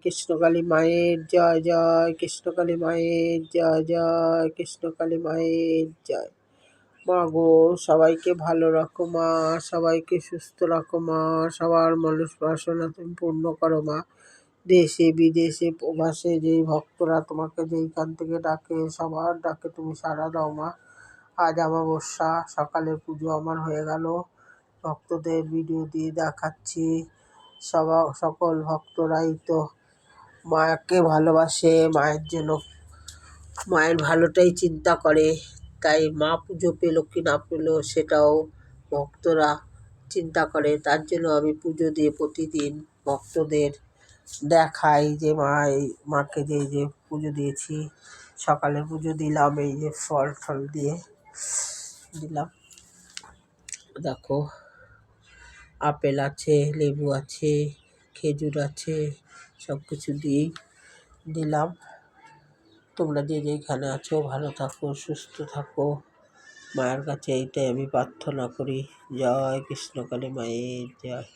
কৃষ্ণকালী মায়ের জয় জয়, কৃষ্ণকালী মায়ের জয় জয়, কৃষ্ণকালী মায়ের জয়। মা গো, সবাইকে ভালো রাখো মা, সবাইকে সুস্থ রাখো মা, সবার মনস্বাসনা তুমি পূর্ণ করো মা। দেশে বিদেশে প্রবাসে যেই ভক্তরা তোমাকে যেইখান থেকে ডাকে, সবার ডাকে তুমি সাড়া দাও মা। আজ অমাবস্যা, সকালে পুজো আমার হয়ে গেল, ভক্তদের ভিডিও দিয়ে দেখাচ্ছি। সকল ভক্তরাই তো মাকে ভালোবাসে, মায়ের জন্য মায়ের ভালোটাই চিন্তা করে, তাই মা পুজো পেলো কি না পেলো সেটাও ভক্তরা চিন্তা করে। তার জন্য আমি পুজো দিয়ে প্রতিদিন ভক্তদের দেখাই যে মাকে যে পুজো দিয়েছি। সকালে পুজো দিলাম, এই যে ফল টল দিয়ে দিলাম। দেখো, আপেল আছে, লেবু আছে, খেজুর আছে, সব কিছু দিয়েই দিলাম। তোমরা যে যেখানে আছো ভালো থাকো, সুস্থ থাকো, মায়ের কাছে এইটাই আমি প্রার্থনা করি। জয় কৃষ্ণকালী মায়ের জয়।